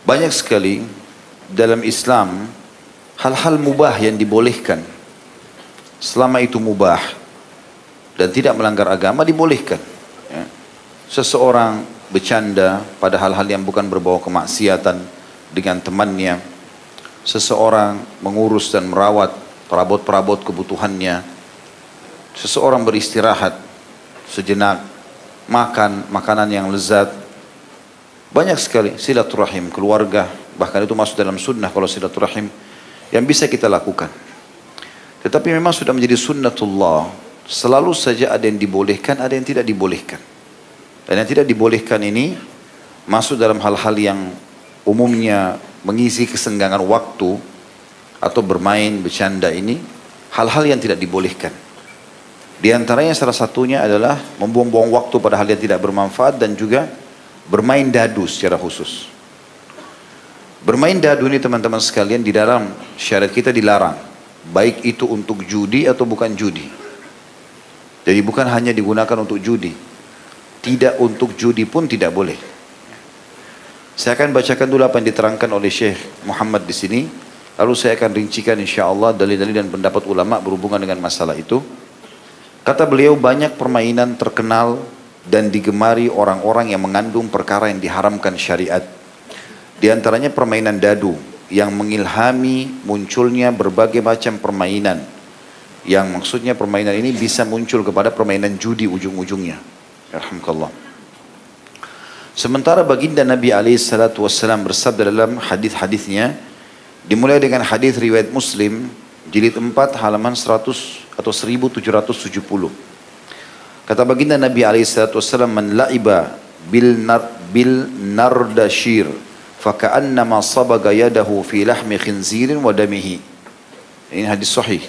Banyak sekali dalam Islam hal-hal mubah yang dibolehkan. Selama itu mubah dan tidak melanggar agama dibolehkan. Ya. Seseorang bercanda pada hal-hal yang bukan berbau kemaksiatan dengan temannya. Seseorang mengurus dan merawat perabot-perabot kebutuhannya. Seseorang beristirahat sejenak, makan makanan yang lezat. Banyak sekali silaturahim keluarga, bahkan itu masuk dalam sunnah kalau silaturahim yang bisa kita lakukan. Tetapi memang sudah menjadi sunnatullah, selalu saja ada yang dibolehkan, ada yang tidak dibolehkan. Dan yang tidak dibolehkan ini masuk dalam hal-hal yang umumnya mengisi kesenggangan waktu atau bermain, bercanda ini, hal-hal yang tidak dibolehkan. Di antaranya salah satunya adalah membuang-buang waktu pada hal yang tidak bermanfaat dan juga bermain dadu secara khusus. Bermain dadu ini teman-teman sekalian di dalam syariat kita dilarang. Baik itu untuk judi atau bukan judi. Jadi bukan hanya digunakan untuk judi. Tidak untuk judi pun tidak boleh. Saya akan bacakan dulu apa yang diterangkan oleh Syekh Muhammad di sini. Lalu saya akan rincikan insyaAllah dalil-dalil dan pendapat ulama berhubungan dengan masalah itu. Kata beliau, banyak permainan terkenal dan digemari orang-orang yang mengandung perkara yang diharamkan syariat. Di antaranya permainan dadu yang mengilhami munculnya berbagai macam permainan. Yang maksudnya permainan ini bisa muncul kepada permainan judi ujung-ujungnya. Alhamdulillah. Sementara baginda Nabi SAW bersabda dalam hadis-hadisnya, dimulai dengan hadis riwayat Muslim, jilid 4 halaman 100 atau 1770. Kata baginda Nabi SAW, man la'iba bil nardashir faka'annama sabaga yadahu fi lahmi khinzirin wa damihi. Ini hadis sahih.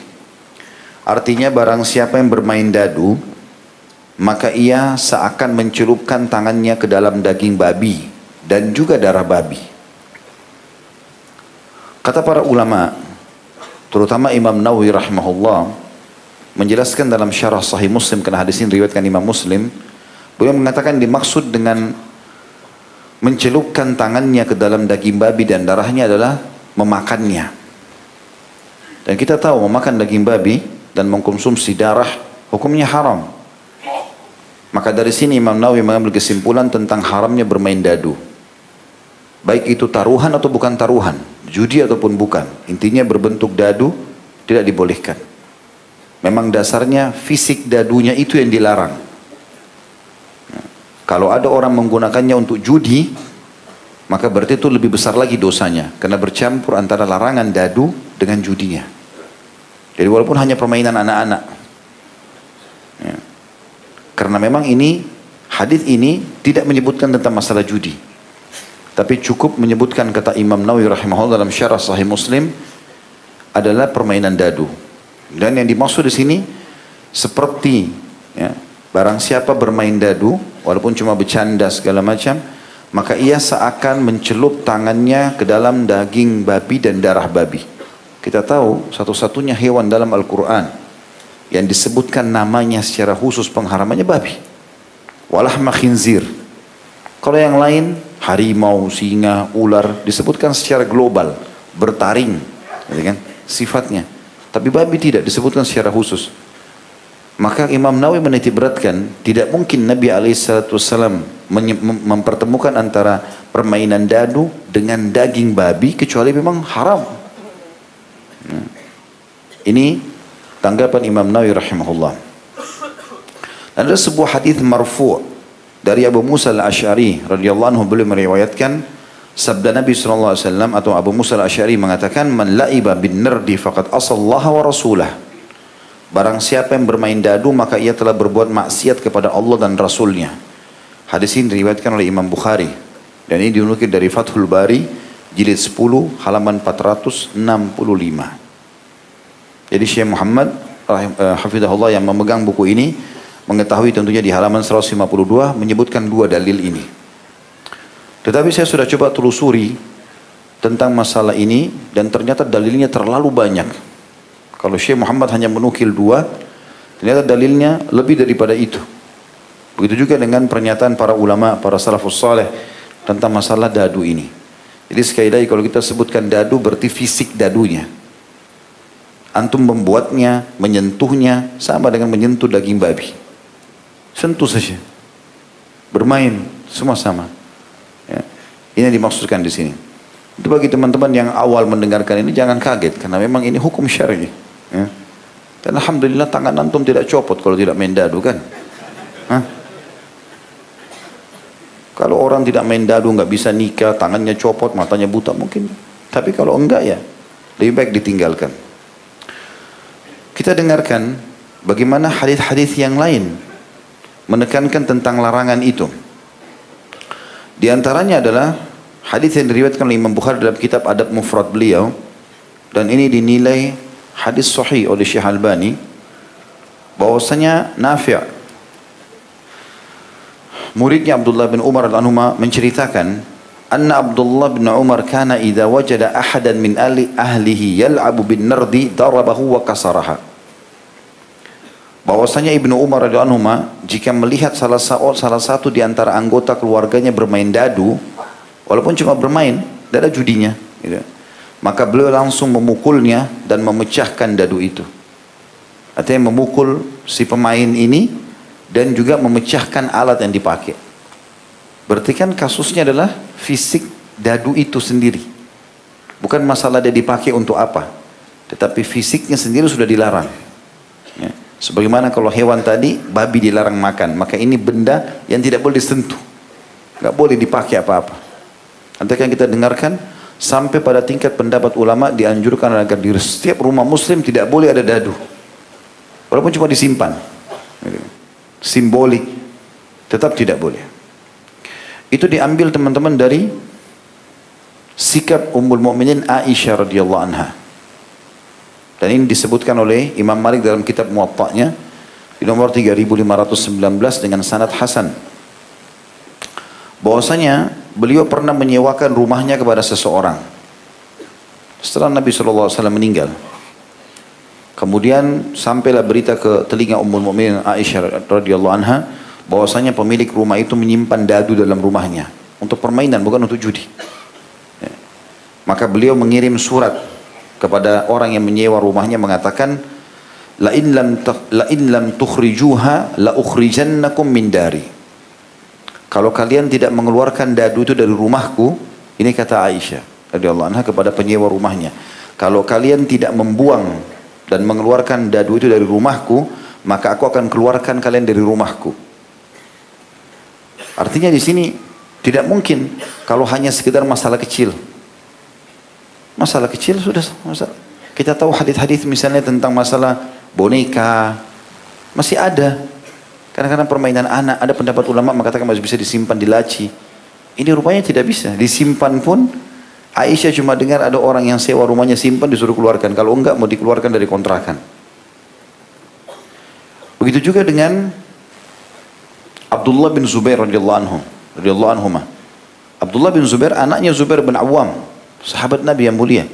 Artinya barang siapa yang bermain dadu, maka ia seakan mencelupkan tangannya ke dalam daging babi dan juga darah babi. Kata para ulama, terutama Imam Nawawi rahimahullah, menjelaskan dalam syarah Sahih Muslim, karena hadis ini riwayatkan Imam Muslim, beliau mengatakan dimaksud dengan mencelupkan tangannya ke dalam daging babi dan darahnya adalah memakannya. Dan kita tahu memakan daging babi dan mengkonsumsi darah hukumnya haram. Maka dari sini Imam Nawawi mengambil kesimpulan tentang haramnya bermain dadu. Baik itu taruhan atau bukan taruhan, judi ataupun bukan, intinya berbentuk dadu tidak dibolehkan. Memang dasarnya fisik dadunya itu yang dilarang. Nah, kalau ada orang menggunakannya untuk judi, maka berarti itu lebih besar lagi dosanya. Karena bercampur antara larangan dadu dengan judinya. Jadi walaupun hanya permainan anak-anak. Ya. Karena memang ini, hadis ini tidak menyebutkan tentang masalah judi. Tapi cukup menyebutkan kata Imam Nawawi rahimahullah dalam syarah Sahih Muslim adalah permainan dadu. Dan yang dimaksud di sini seperti ya, barang siapa bermain dadu walaupun cuma bercanda segala macam, maka ia seakan mencelup tangannya ke dalam daging babi dan darah babi. Kita tahu satu-satunya hewan dalam Al-Quran yang disebutkan namanya secara khusus pengharamannya babi. Walahma khinzir. Kalau yang lain harimau, singa, ular disebutkan secara global, bertaring, gitu kan, sifatnya. Tapi babi tidak disebutkan secara khusus. Maka Imam Nawawi menitik beratkan, tidak mungkin Nabi SAW mempertemukan antara permainan dadu dengan daging babi kecuali memang haram. Ini tanggapan Imam Nawawi rahimahullah. Ada sebuah hadis marfu' dari Abu Musa al-Asy'ari radhiyallahu anhu, beliau meriwayatkan sabda Nabi SAW atau Abu Musa al-Asy'ari mengatakan, man la'iba bin nardi faqad asallaha wa rasulah. Barang siapa yang bermain dadu maka ia telah berbuat maksiat kepada Allah dan Rasulnya. Hadis ini diriwayatkan oleh Imam Bukhari dan ini dinukil dari Fathul Bari jilid 10 halaman 465. Jadi Syekh Muhammad hafizahullah yang memegang buku ini mengetahui tentunya di halaman 152 menyebutkan dua dalil ini. Tetapi saya sudah coba telusuri tentang masalah ini dan ternyata dalilnya terlalu banyak. Kalau Syekh Muhammad hanya menukil dua, ternyata dalilnya lebih daripada itu. Begitu juga dengan pernyataan para ulama, para salafus saleh tentang masalah dadu ini. Jadi sekali lagi kalau kita sebutkan dadu berarti fisik dadunya. Antum membuatnya, menyentuhnya sama dengan menyentuh daging babi. Sentuh saja. Bermain, semua sama. Ya. Ini yang dimaksudkan di sini. Itu bagi teman-teman yang awal mendengarkan ini jangan kaget karena memang ini hukum syar'i. Ya. Dan alhamdulillah tangan antum tidak copot kalau tidak main dadu kan. Hah? Kalau orang tidak main dadu nggak bisa nikah, tangannya copot, matanya buta mungkin. Tapi kalau enggak ya lebih baik ditinggalkan. Kita dengarkan bagaimana hadis-hadis yang lain menekankan tentang larangan itu. Di antaranya adalah hadis yang diriwayatkan oleh Imam Bukhari dalam kitab Adab Mufrad beliau, dan ini dinilai hadis sahih oleh Syekh Albani, bahwasanya Nafi' muridnya Abdullah bin Umar al-Anhuma menceritakan, anna Abdullah bin Umar kana idza wajada ahadan min ahlihi yal'abu bin nardi darabahu wa kasaraha. Bahwasanya Ibnu Umar radhiyallahu anhu jika melihat salah satu di antara anggota keluarganya bermain dadu, walaupun cuma bermain, tidak ada judinya, gitu, maka beliau langsung memukulnya dan memecahkan dadu itu. Artinya memukul si pemain ini dan juga memecahkan alat yang dipakai. Berarti kan kasusnya adalah fisik dadu itu sendiri. Bukan masalah dia dipakai untuk apa, tetapi fisiknya sendiri sudah dilarang. Ya. Sebagaimana kalau hewan tadi, babi dilarang makan, maka ini benda yang tidak boleh disentuh, nggak boleh dipakai apa-apa. Nanti akan kita dengarkan sampai pada tingkat pendapat ulama dianjurkan agar di setiap rumah muslim tidak boleh ada dadu, walaupun cuma disimpan. Simbolik, tetap tidak boleh. Itu diambil teman-teman dari sikap Ummul Mukminin Aisyah radhiyallahu anha. Dan ini disebutkan oleh Imam Malik dalam kitab Muwatta'nya di nomor 3519 dengan sanad hasan. Bahwasanya beliau pernah menyewakan rumahnya kepada seseorang setelah Nabi SAW meninggal. Kemudian sampailah berita ke telinga Ummul Mukminin Aisyah radhiyallahu anha bahwasanya pemilik rumah itu menyimpan dadu dalam rumahnya untuk permainan, bukan untuk judi. Ya. Maka beliau mengirim surat kepada orang yang menyewa rumahnya mengatakan, la in lam tukhrijuha la ukhrijannakum min dari. Kalau kalian tidak mengeluarkan dadu itu dari rumahku, ini kata Aisyah radhiyallahu anha kepada penyewa rumahnya, kalau kalian tidak membuang dan mengeluarkan dadu itu dari rumahku, maka aku akan keluarkan kalian dari rumahku. Artinya di sini tidak mungkin kalau hanya sekedar masalah kecil. Masalah kecil sudah masalah. Kita tahu hadis-hadis misalnya tentang masalah boneka masih ada. Kadang-kadang permainan anak, ada pendapat ulama mengatakan masih bisa disimpan di laci. Ini rupanya tidak bisa disimpan pun. Aisyah cuma dengar ada orang yang sewa rumahnya simpan, disuruh keluarkan. Kalau enggak mau dikeluarkan dari kontrakan. Begitu juga dengan Abdullah bin Zubair radhiyallahu anhu. Abdullah bin Zubair anaknya Zubair bin Awam, sahabat Nabi yang mulia.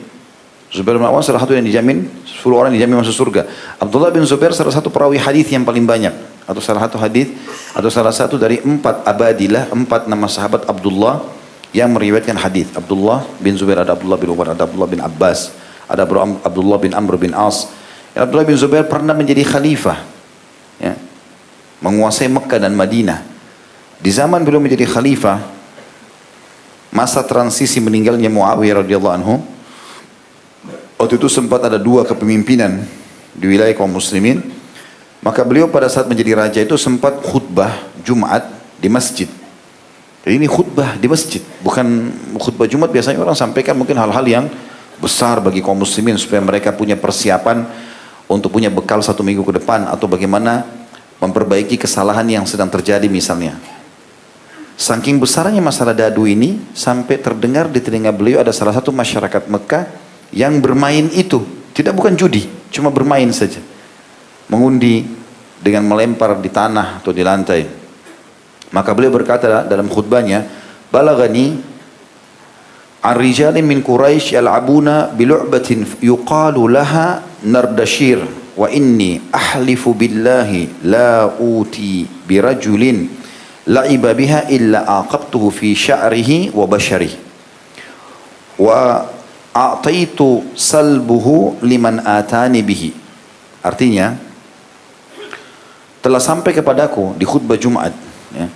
Zubair bin Awam salah satu yang dijamin 10 orang dijamin masuk surga. Abdullah bin Zubair salah satu perawi hadis yang paling banyak, atau salah satu dari 4 abadilah, 4 nama sahabat Abdullah yang meriwayatkan hadis. Abdullah bin Zubair, ada Abdullah bin Umar, ada Abdullah bin Abbas, ada Abdullah bin Amr bin As. Abdullah bin Zubair pernah menjadi khalifah, ya, menguasai Mekah dan Madinah. Di zaman beliau menjadi khalifah, masa transisi meninggalnya Muawiyah radhiyallahu anhu, waktu itu sempat ada 2 kepemimpinan di wilayah kaum muslimin. Maka beliau pada saat menjadi raja itu sempat khutbah Jumat di masjid. Jadi ini khutbah di masjid, bukan khutbah Jumat. Biasanya orang sampaikan mungkin hal-hal yang besar bagi kaum muslimin supaya mereka punya persiapan untuk punya bekal 1 minggu ke depan, atau bagaimana memperbaiki kesalahan yang sedang terjadi misalnya. Saking besarnya masalah dadu ini sampai terdengar di telinga beliau ada salah satu masyarakat Mekah yang bermain itu, bukan judi, cuma bermain saja, mengundi dengan melempar di tanah atau di lantai. Maka beliau berkata dalam khutbahnya, balagani ar-rijali min Quraisy yal'abuna bilu'batin yuqalu laha nardashir wa inni ahlifu billahi la uti birajulin la'iba biha illa aqabtuhu fi sya'rihi wa basharihi wa a'taitu salbuhu liman atani bihi. Artinya, telah sampai kepadaku di khutbah Jumat, ya,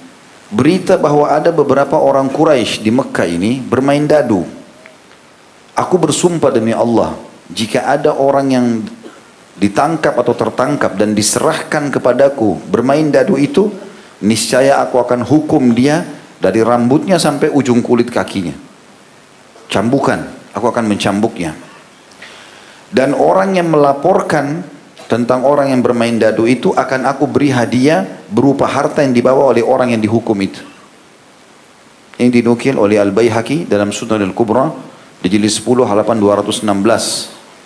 berita bahwa ada beberapa orang Quraisy di Mekah ini bermain dadu. Aku bersumpah demi Allah, jika ada orang yang ditangkap atau tertangkap dan diserahkan kepadaku bermain dadu itu, niscaya aku akan hukum dia dari rambutnya sampai ujung kulit kakinya. Cambukan, aku akan mencambuknya. Dan orang yang melaporkan tentang orang yang bermain dadu itu akan aku beri hadiah berupa harta yang dibawa oleh orang yang dihukum itu. Ini dinukil oleh Al-Baihaqi dalam Sunan Al-Kubra di jilid 10 halaman 216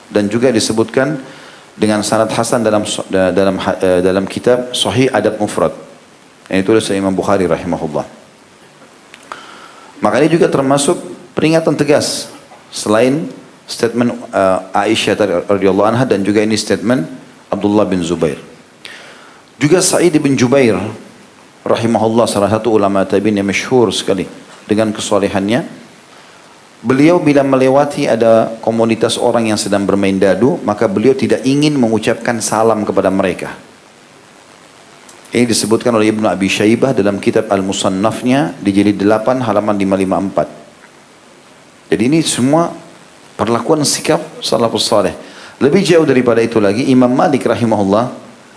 dan juga disebutkan dengan sanad hasan dalam kitab Sahih Adab Mufrad yang ditulis oleh Imam Bukhari rahimahullah. Maka ini juga termasuk peringatan tegas selain statement Aisyah radhiyallahu anha dan juga ini statement Abdullah bin Zubair. Juga Sa'id bin Jubair rahimahullah, salah satu ulama tabi'in yang masyhur sekali dengan kesolehannya. Beliau bila melewati ada komunitas orang yang sedang bermain dadu, maka beliau tidak ingin mengucapkan salam kepada mereka. Ini disebutkan oleh Ibnu Abi Syaibah dalam kitab Al-Musannafnya di jilid 8 halaman 554. Jadi ini semua perlakuan sikap salafus saleh. Lebih jauh daripada itu lagi, Imam Malik rahimahullah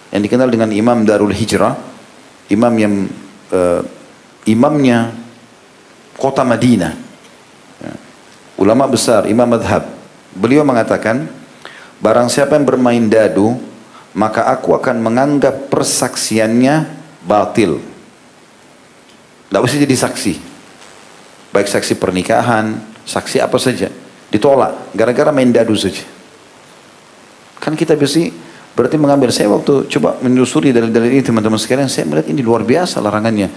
yang dikenal dengan Imam Darul Hijrah, imam yang imamnya kota Madinah, ulama besar, imam madhab. Beliau mengatakan, barang siapa yang bermain dadu, maka aku akan menganggap persaksiannya batil. Tidak usah jadi saksi, baik saksi pernikahan, saksi apa saja, ditolak gara-gara main dadu saja. Kan kita berarti mengambil, saya waktu coba menelusuri dalil-dalil ini teman-teman sekalian, saya melihat ini luar biasa larangannya.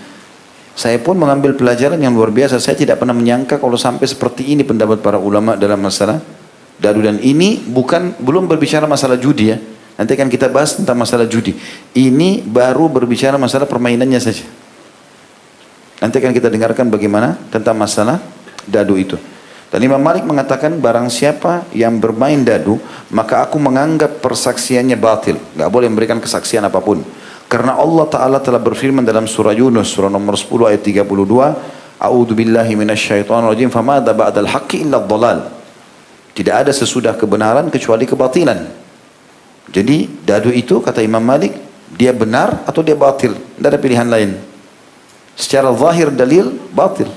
Saya pun mengambil pelajaran yang luar biasa. Saya tidak pernah menyangka kalau sampai seperti ini pendapat para ulama dalam masalah dadu. Dan ini belum berbicara masalah judi ya. Nanti akan kita bahas tentang masalah judi. Ini baru berbicara masalah permainannya saja. Nanti akan kita dengarkan bagaimana tentang masalah dadu itu. Dan Imam Malik mengatakan barang siapa yang bermain dadu, maka aku menganggap persaksiannya batil. Tidak boleh memberikan kesaksian apapun. Karena Allah Ta'ala telah berfirman dalam surah Yunus, surah nomor 10 ayat 32, A'udhu billahi minasyaitonir rajim, famada ba'dal haqqi illa dhalal. Tidak ada sesudah kebenaran kecuali kebatilan. Jadi dadu itu kata Imam Malik, dia benar atau dia batil. Tidak ada pilihan lain. Secara zahir dalil, batil.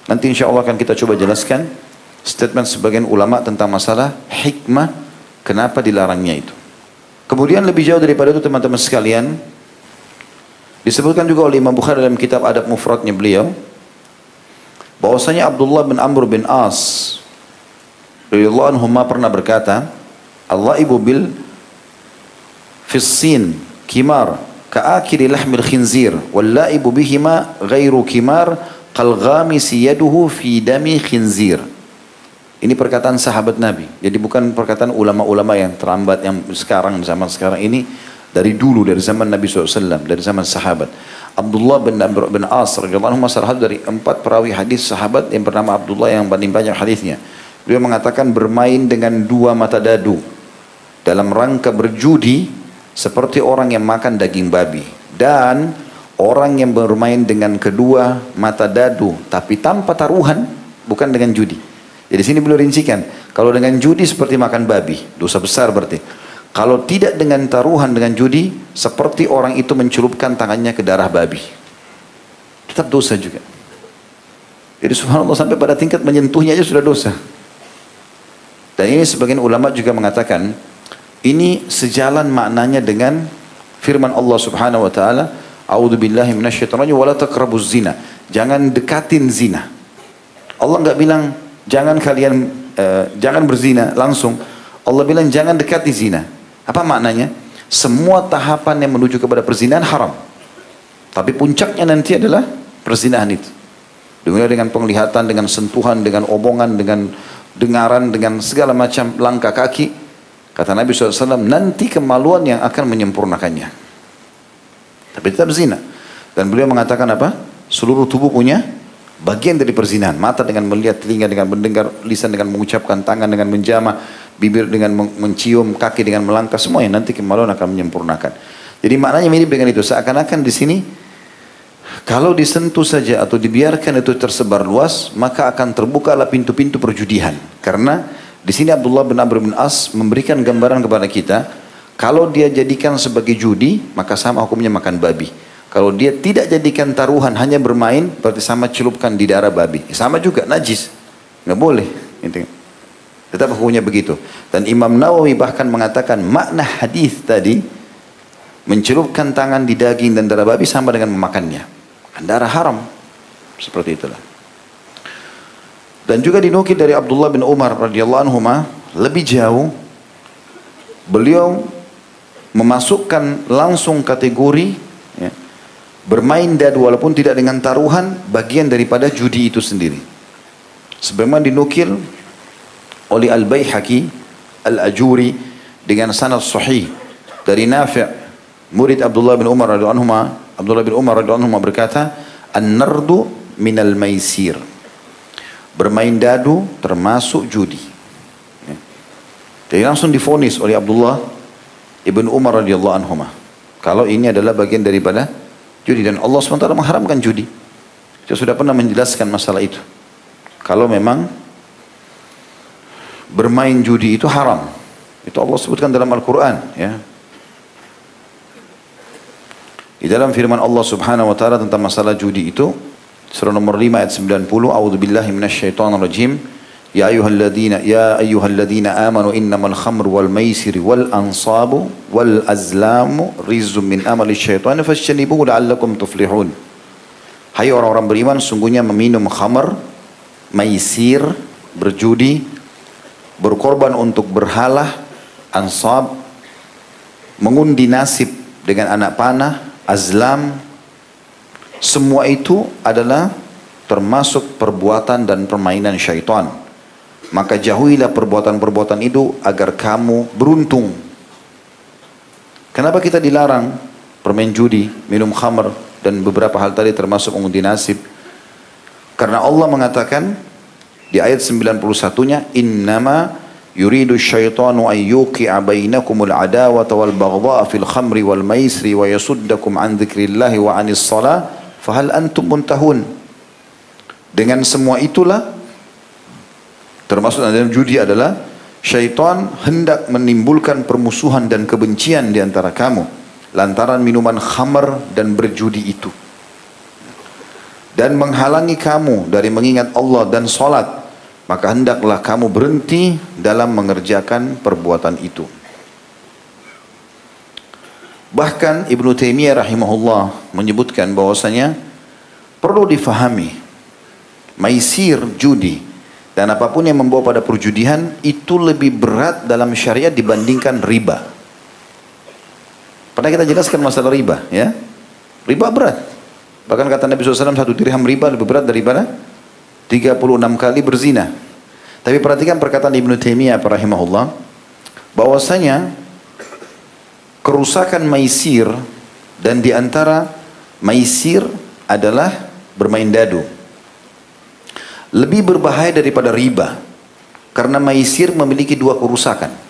Nanti insya Allah akan kita coba jelaskan statement sebagian ulama tentang masalah hikmah kenapa dilarangnya itu. Kemudian lebih jauh daripada itu teman-teman sekalian, disebutkan juga oleh Imam Bukhari dalam kitab Adab Mufradnya beliau, bahwasanya Abdullah bin Amr bin As radhiyallahu anhuma pernah berkata, Allah ibu bil fissin kimar ka'akili lahmil khinzir wal laibu bihima ghairu kimar qalghamisi yaduhu fi dami khinzir. Ini perkataan sahabat Nabi. Jadi bukan perkataan ulama-ulama yang terambat yang sekarang, zaman sekarang ini, dari dulu, dari zaman Nabi SAW, dari zaman sahabat. Abdullah bin Amr bin As radhiyallahu anhu salah satu dari 4 perawi hadis sahabat yang bernama Abdullah yang paling banyak hadisnya. Beliau mengatakan bermain dengan 2 mata dadu dalam rangka berjudi seperti orang yang makan daging babi, dan orang yang bermain dengan kedua mata dadu tapi tanpa taruhan, bukan dengan judi. Jadi sini beliau rincikan, kalau dengan judi seperti makan babi, dosa besar berarti. Kalau tidak dengan taruhan, dengan judi, seperti orang itu mencelupkan tangannya ke darah babi, tetap dosa juga. Jadi subhanallah, sampai pada tingkat menyentuhnya aja sudah dosa. Dan ini sebagian ulama juga mengatakan ini sejalan maknanya dengan firman Allah Subhanahu wa taala, A'udzu billahi minasyaitonir rajim wa la taqrabuz zina. Jangan dekatin zina. Allah enggak bilang jangan kalian jangan berzina langsung. Allah bilang jangan dekati zina. Apa maknanya? Semua tahapan yang menuju kepada perzinahan haram. Tapi puncaknya nanti adalah perzinahan itu. Dimulai dengan penglihatan, dengan sentuhan, dengan omongan, dengan dengaran, dengan segala macam langkah kaki. Kata Nabi SAW, nanti kemaluan yang akan menyempurnakannya. Tapi tetap zina. Dan beliau mengatakan apa? Seluruh tubuh punya Bagian dari perzinahan. Mata dengan melihat, telinga dengan mendengar, lisan dengan mengucapkan, tangan dengan menjamah, bibir dengan mencium, kaki dengan melangkah, semuanya nanti kemaluan akan menyempurnakan. Jadi maknanya mirip dengan itu. Seakan-akan di sini kalau disentuh saja atau dibiarkan itu tersebar luas, maka akan terbukalah pintu-pintu perjudian. Karena di sini Abdullah bin Amr bin As memberikan gambaran kepada kita, kalau dia jadikan sebagai judi, maka sama hukumnya makan babi. Kalau dia tidak jadikan taruhan, hanya bermain, berarti sama celupkan di darah babi. Sama juga, najis. Nggak boleh. Tetap hukumnya begitu. Dan Imam Nawawi bahkan mengatakan makna hadis tadi, mencelupkan tangan di daging dan darah babi sama dengan memakannya. Darah haram. Seperti itulah. Dan juga dinukil dari Abdullah bin Umar radhiyallahu anhuma, lebih jauh, beliau memasukkan langsung kategori ya, bermain dadu walaupun tidak dengan taruhan, bagian daripada judi itu sendiri. Sebagaimana dinukil oleh Al-Baihaqi Al-Ajuri dengan sanad sahih dari Nafi', murid Abdullah bin Umar radhiyallahu anhu. Abdullah bin Umar radhiyallahu anhu berkata, "An-nardu minal maisir." Bermain dadu termasuk judi. Ya. Jadi langsung divonis oleh Abdullah ibn Umar radhiyallahu anhu, kalau ini adalah bagian daripada judi, dan Allah SWT mengharamkan judi. Kita sudah pernah menjelaskan masalah itu. Kalau memang bermain judi itu haram, itu Allah sebutkan dalam Al-Quran. Ya. Di dalam firman Allah Subhanahu Wa Taala tentang masalah judi itu, surah nomor 5 ayat 90, A'udzubillahi minasyaitonirrajim. Ya ayyuhalladzina amanu innamal khamru wal maisir wal ansabu wal azlamu rizqum min amali syaitani fajtanibuhu la'allakum tuflihun. Hai orang-orang beriman, sungguhnya meminum khamr, maisir, berjudi, berkorban untuk berhala, ansab, mengundi nasib dengan anak panah, azlam, semua itu adalah termasuk perbuatan dan permainan syaitan. Maka jauhilah perbuatan-perbuatan itu agar kamu beruntung. Kenapa kita dilarang bermain judi, minum khamr, dan beberapa hal tadi termasuk mengundi nasib? Karena Allah mengatakan di ayat 91-nya, innama yuridu syaitanu an yuqi'a bainakumul adawata wal baghdha'a fil khamri wal maisri wa yasuddakum an dzikrillahi wa anis shalah fahal antum muntahun. Dengan semua itulah, termasuk dalam judi adalah syaitan hendak menimbulkan permusuhan dan kebencian di antara kamu lantaran minuman khamr dan berjudi itu, dan menghalangi kamu dari mengingat Allah dan salat, maka hendaklah kamu berhenti dalam mengerjakan perbuatan itu. Bahkan Ibnu Taimiyah rahimahullah menyebutkan bahwasanya perlu difahami maisir, judi, dan apapun yang membawa pada perjudian itu lebih berat dalam syariat dibandingkan riba. Pernah kita jelaskan masalah riba, ya? Riba berat. Bahkan kata Nabi SAW, 1 dirham riba lebih berat daripada 36 kali berzina. Tapi perhatikan perkataan Ibnu Taimiyah rahimahullah, bahwasanya kerusakan maisir, dan diantara maisir adalah bermain dadu, lebih berbahaya daripada riba. Karena maisir memiliki 2 kerusakan.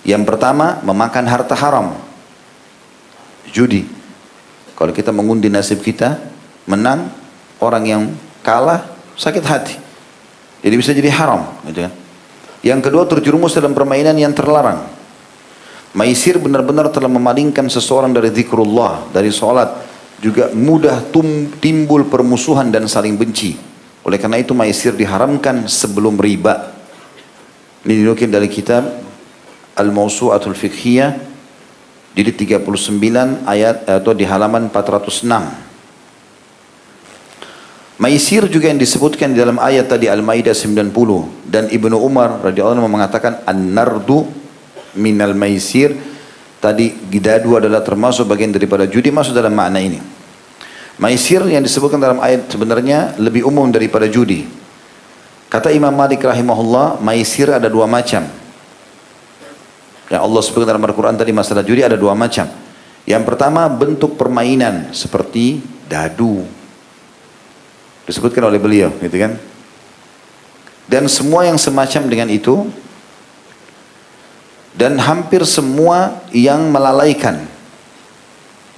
Yang pertama, memakan harta haram. Judi. Kalau kita mengundi nasib kita, menang, orang yang kalah sakit hati. Jadi bisa jadi haram. Gitu kan? Yang kedua, terjerumus dalam permainan yang terlarang. Maisir benar-benar telah memalingkan seseorang dari zikrullah, dari sholat. Juga mudah timbul permusuhan dan saling benci. Oleh karena itu maisir diharamkan sebelum riba. Ini dinukil dari kitab Al-Mawsu'atul Fiqhiyah jilid 39 ayat atau di halaman 406. Maisir juga yang disebutkan di dalam ayat tadi Al-Maidah 90, dan Ibnu Umar radhiyallahu anhu mengatakan an-nardu minal maisir. Tadi dadu adalah termasuk bagian daripada judi, masuk dalam makna ini. Maisir yang disebutkan dalam ayat sebenarnya lebih umum daripada judi. Kata Imam Malik rahimahullah, maisir ada 2 macam. Yang Allah sebutkan dalam Al-Quran tadi masalah judi ada 2 macam. Yang pertama bentuk permainan seperti dadu. Disebutkan oleh beliau, gitu kan. Dan semua yang semacam dengan itu, dan hampir semua yang melalaikan,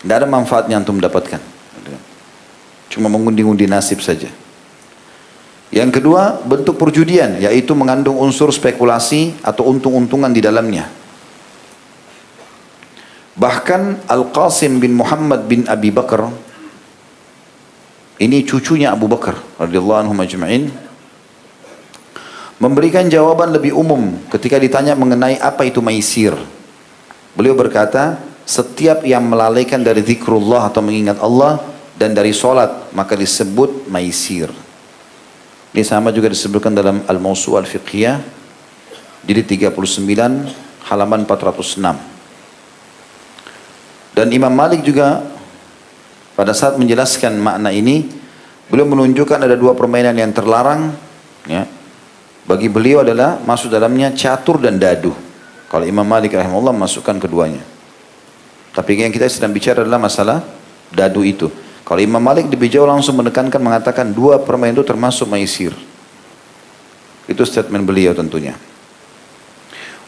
tidak ada manfaatnya antum dapatkan, cuma mengundi-undi nasib saja. Yang kedua, bentuk perjudian, yaitu mengandung unsur spekulasi atau untung-untungan di dalamnya. Bahkan Al-Qasim bin Muhammad bin Abi Bakar, ini cucunya Abu Bakar radhiyallahu anhum ajma'in, memberikan jawaban lebih umum ketika ditanya mengenai apa itu maisir. Beliau berkata, setiap yang melalaikan dari zikrullah atau mengingat Allah dan dari solat, maka disebut maisir. Ini sama juga disebutkan dalam Al-Mawsu' Al-Fiqhiyah, jilid 39, halaman 406. Dan Imam Malik juga pada saat menjelaskan makna ini, beliau menunjukkan ada dua permainan yang terlarang, ya. Bagi beliau adalah masuk dalamnya catur dan dadu. Kalau Imam Malik rahimahullah masukkan keduanya. Tapi yang kita sedang bicara adalah masalah dadu itu. Kalau Imam Malik lebih jauh langsung menekankan, mengatakan dua permainan itu termasuk maisir. Itu statement beliau tentunya.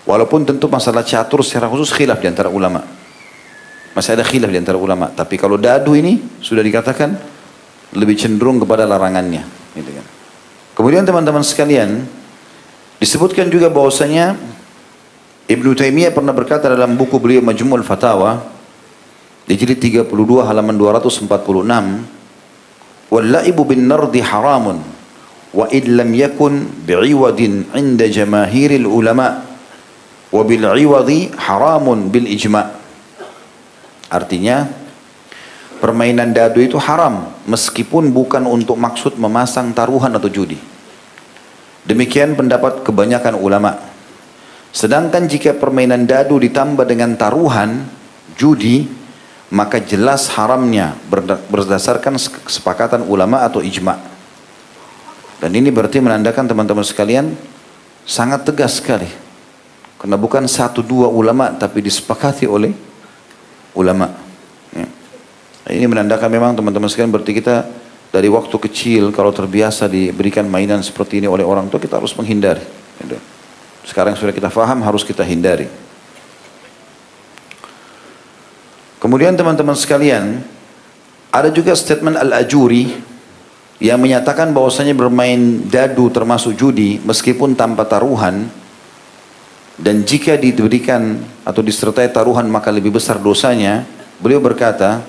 Walaupun tentu masalah catur secara khusus khilaf di antara ulama. Masih ada khilaf di antara ulama. Tapi kalau dadu ini sudah dikatakan lebih cenderung kepada larangannya. Gitu kan. Kemudian teman-teman sekalian, disebutkan juga bahwasanya Ibnu Taimiyah pernah berkata dalam buku beliau Majmu'ul Fatawa di jilid 32 halaman 246, "Wal-la'ibu bin-nardi haramun wa id lam yakun bi'iwadin 'inda jamaahiril ulama wa bil-'iwadi haramun bil ijma'." Artinya permainan dadu itu haram meskipun bukan untuk maksud memasang taruhan atau judi. Demikian pendapat kebanyakan ulama. Sedangkan jika permainan dadu ditambah dengan taruhan, judi, maka jelas haramnya berdasarkan kesepakatan ulama atau ijma'. Dan ini berarti menandakan teman-teman sekalian sangat tegas sekali. Karena bukan satu dua ulama tapi disepakati oleh ulama. Ya. Ini menandakan memang teman-teman sekalian berarti kita dari waktu kecil kalau terbiasa diberikan mainan seperti ini oleh orang tua, kita harus menghindari. Sekarang sudah kita faham, harus kita hindari. Kemudian teman-teman sekalian, ada juga statement Al-Ajuri yang menyatakan bahwasanya bermain dadu termasuk judi meskipun tanpa taruhan, dan jika diberikan atau disertai taruhan maka lebih besar dosanya. Beliau berkata,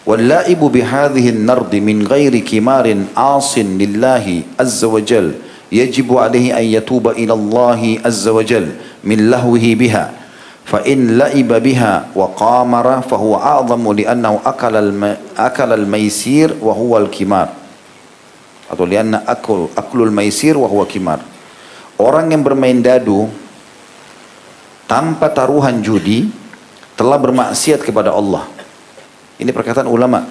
"Wal-la'ibu bihadhihi an-nardi min ghairi kimarin 'asin lillahi azza wa jal yajibu 'alaihi an yatuba ila Allah azza wa jal min lahwihi biha fa in la'iba biha wa qamara fa huwa a'zamu li'annahu akala al-maisir wa huwa al-kimar." Atau li'anna aklul maisir wa huwa kimar. Orang yang bermain dadu tanpa taruhan judi telah bermaksiat kepada Allah. Ini perkataan ulama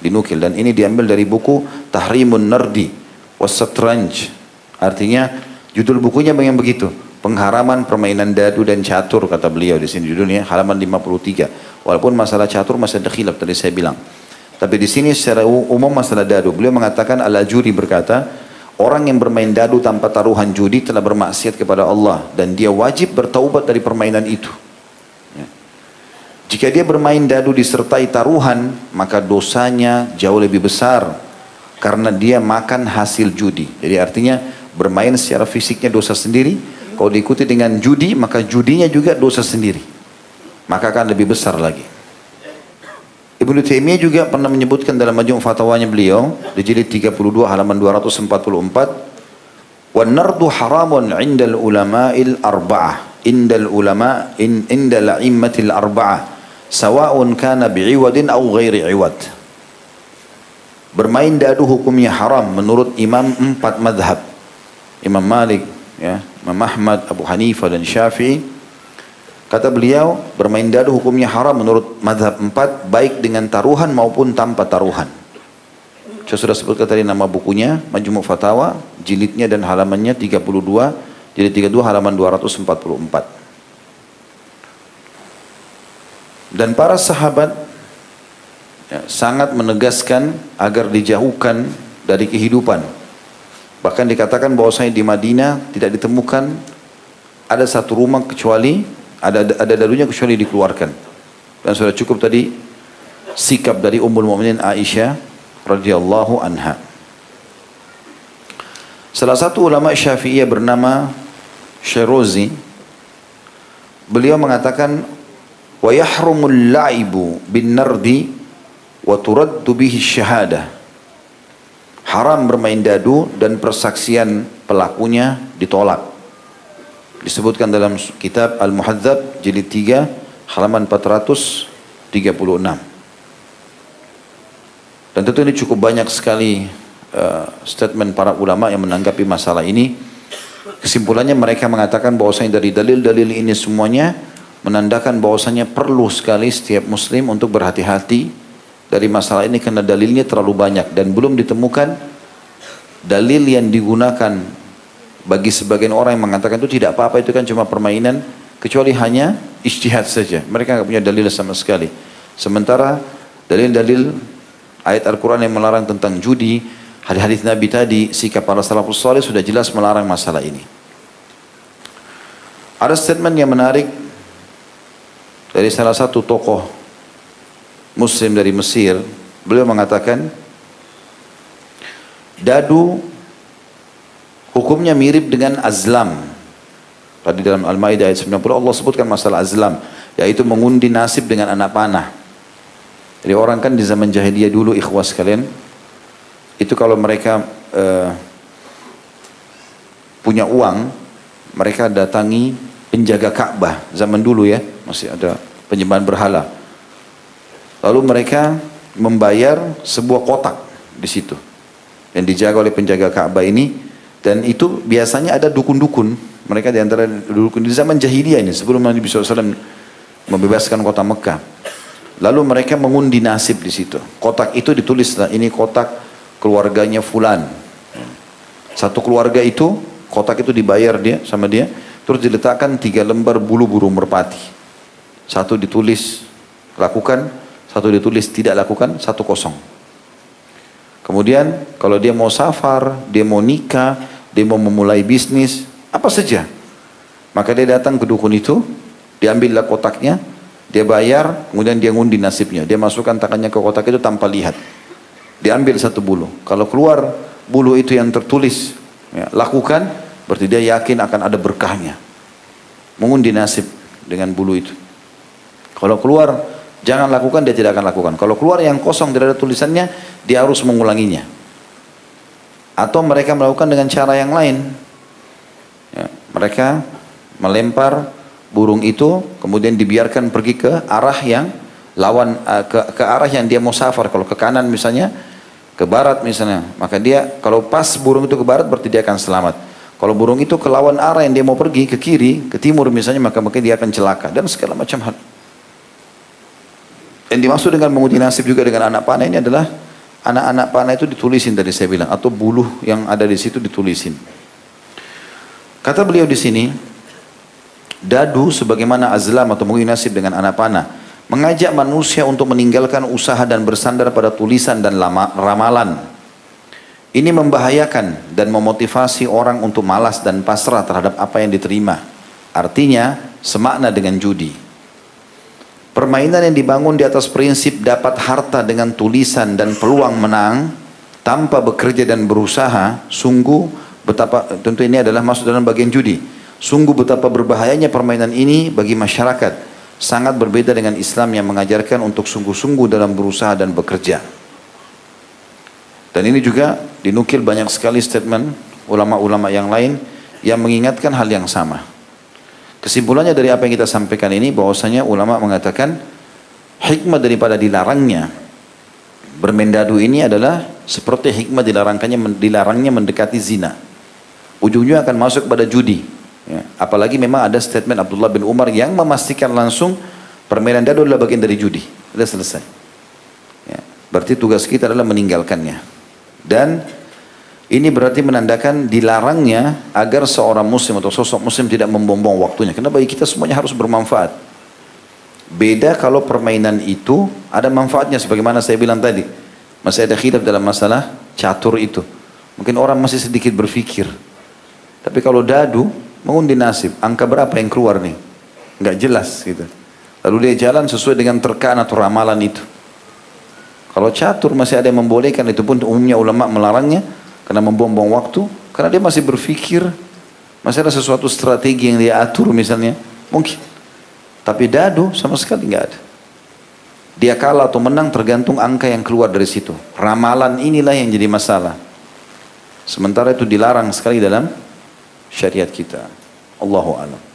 dinukil, dan ini diambil dari buku Tahrimun Nardi Was-Satranj. Artinya judul bukunya yang begitu, pengharaman permainan dadu dan catur, kata beliau di sini judulnya, halaman 53. Walaupun masalah catur masih ada khilaf tadi saya bilang. Tapi di sini secara umum masalah dadu, beliau mengatakan, Al-Ajuri berkata, orang yang bermain dadu tanpa taruhan judi telah bermaksiat kepada Allah dan dia wajib bertaubat dari permainan itu. Jika dia bermain dadu disertai taruhan, maka dosanya jauh lebih besar karena dia makan hasil judi. Jadi artinya bermain secara fisiknya dosa sendiri, kalau diikuti dengan judi maka judinya juga dosa sendiri, maka akan lebih besar lagi. Ibnu Taimiyah juga pernah menyebutkan dalam Majmu' Fatwanya beliau di jilid 32 halaman 244, "Wan nardu haramun 'indal ulama'il arba'ah, indal ulama' indal a'immatil arba'ah. Sawa'un kana bi'iwadin aw ghairi iwad." Bermain dadu hukumnya haram menurut imam 4 madhab. Imam Malik, ya, Imam Ahmad, Abu Hanifah dan Syafi'i. Kata beliau, bermain dadu hukumnya haram menurut madhab 4, baik dengan taruhan maupun tanpa taruhan. Saya sudah sebutkan tadi nama bukunya, Majmu' Fatawa, jilidnya dan halamannya 32, jilid 32 halaman 244. Dan para sahabat, ya, sangat menegaskan agar dijauhkan dari kehidupan. Bahkan dikatakan bahwasanya di Madinah tidak ditemukan ada satu rumah kecuali ada dadunya kecuali dikeluarkan. Dan sudah cukup tadi sikap dari Ummul Mukminin Aisyah radhiyallahu anha. Salah satu ulama Syafi'iyah bernama Syairozi, beliau mengatakan wa yahrumul la'ibu bin nardi wa turaddu bihi syahadah. Haram bermain dadu dan persaksian pelakunya ditolak. Disebutkan dalam kitab Al-Muhadzab jilid 3 halaman 436. Dan tentu ini cukup banyak sekali statement para ulama yang menanggapi masalah ini. Kesimpulannya mereka mengatakan bahwasanya dari dalil-dalil ini semuanya menandakan bahwasanya perlu sekali setiap muslim untuk berhati-hati dari masalah ini karena dalilnya terlalu banyak dan belum ditemukan dalil yang digunakan bagi sebagian orang yang mengatakan itu tidak apa-apa, itu kan cuma permainan, kecuali hanya ijtihad saja. Mereka tidak punya dalil sama sekali. Sementara dalil-dalil ayat Al-Quran yang melarang tentang judi, hadis-hadis Nabi tadi, sikap para salafus saleh sudah jelas melarang masalah ini. Ada statement yang menarik dari salah satu tokoh Muslim dari Mesir. Beliau mengatakan, dadu hukumnya mirip dengan azlam. Tadi dalam Al-Maidah ayat 90 Allah sebutkan masalah azlam, yaitu mengundi nasib dengan anak panah. Jadi orang kan di zaman jahiliyah dulu, ikhwas sekalian, itu kalau mereka punya uang, mereka datangi penjaga Ka'bah zaman dulu ya, masih ada penyembahan berhala. Lalu mereka membayar sebuah kotak di situ yang dijaga oleh penjaga Ka'bah ini, dan itu biasanya ada dukun-dukun. Mereka di antara dukun di zaman jahiliyah ini sebelum Nabi SAW membebaskan kota Mekah. Lalu mereka mengundi nasib di situ. Kotak itu ditulislah, ini kotak keluarganya fulan. Satu keluarga itu, kotak itu dibayar dia sama dia, terus diletakkan 3 lembar bulu burung merpati. Satu ditulis lakukan, satu ditulis tidak lakukan, 1 kosong. Kemudian kalau dia mau safar, dia mau nikah, dia mau memulai bisnis, apa saja, maka dia datang ke dukun itu, diambillah kotaknya, dia bayar, kemudian dia ngundi nasibnya. Dia masukkan tangannya ke kotak itu tanpa lihat. Diambil 1 bulu. Kalau keluar bulu itu yang tertulis ya, lakukan, berarti dia yakin akan ada berkahnya. Mengundi nasib dengan bulu itu. Kalau keluar jangan lakukan, dia tidak akan lakukan. Kalau keluar yang kosong tidak ada tulisannya, dia harus mengulanginya. Atau mereka melakukan dengan cara yang lain. Ya, mereka melempar burung itu, kemudian dibiarkan pergi ke arah yang lawan, ke arah yang dia mau safar. Kalau ke kanan misalnya, ke barat misalnya, maka dia kalau pas burung itu ke barat berarti dia akan selamat. Kalau burung itu ke lawan arah yang dia mau pergi, ke kiri, ke timur misalnya, maka mungkin dia akan celaka dan segala macam hal. Yang dimaksud dengan menguji nasib juga dengan anak panah ini adalah anak-anak panah itu ditulisin tadi saya bilang, atau buluh yang ada di situ ditulisin. Kata beliau di sini, dadu sebagaimana azlam atau menguji nasib dengan anak panah mengajak manusia untuk meninggalkan usaha dan bersandar pada tulisan dan ramalan. Ini membahayakan dan memotivasi orang untuk malas dan pasrah terhadap apa yang diterima. Artinya semakna dengan judi. Permainan yang dibangun di atas prinsip dapat harta dengan tulisan dan peluang menang tanpa bekerja dan berusaha, sungguh betapa, tentu ini adalah masuk dalam bagian judi. Sungguh betapa berbahayanya permainan ini bagi masyarakat. Sangat berbeda dengan Islam yang mengajarkan untuk sungguh-sungguh dalam berusaha dan bekerja. Dan ini juga dinukil banyak sekali statement ulama-ulama yang lain yang mengingatkan hal yang sama. Kesimpulannya dari apa yang kita sampaikan ini, bahwasanya ulama mengatakan hikmah daripada dilarangnya bermain dadu ini adalah seperti hikmah dilarangnya mendekati zina. Ujungnya akan masuk pada judi. Ya, apalagi memang ada statement Abdullah bin Umar yang memastikan langsung permainan dadu adalah bagian dari judi. Sudah selesai. Ya, berarti tugas kita adalah meninggalkannya. Dan ini berarti menandakan dilarangnya agar seorang muslim atau sosok muslim tidak membuang waktunya. Karena bagi kita semuanya harus bermanfaat. Beda kalau permainan itu ada manfaatnya sebagaimana saya bilang tadi. Masih ada khilaf dalam masalah catur itu. Mungkin orang masih sedikit berpikir. Tapi kalau dadu, mengundi nasib, angka berapa yang keluar nih? Nggak jelas gitu. Lalu dia jalan sesuai dengan terkaan atau ramalan itu. Kalau catur masih ada yang membolehkan, itu pun umumnya ulama melarangnya karena membuang-buang waktu, karena dia masih berpikir, masih ada sesuatu strategi yang dia atur misalnya, mungkin. Tapi dadu sama sekali nggak ada. Dia kalah atau menang tergantung angka yang keluar dari situ. Ramalan inilah yang jadi masalah. Sementara itu dilarang sekali dalam syariat kita. Allahu a'lam.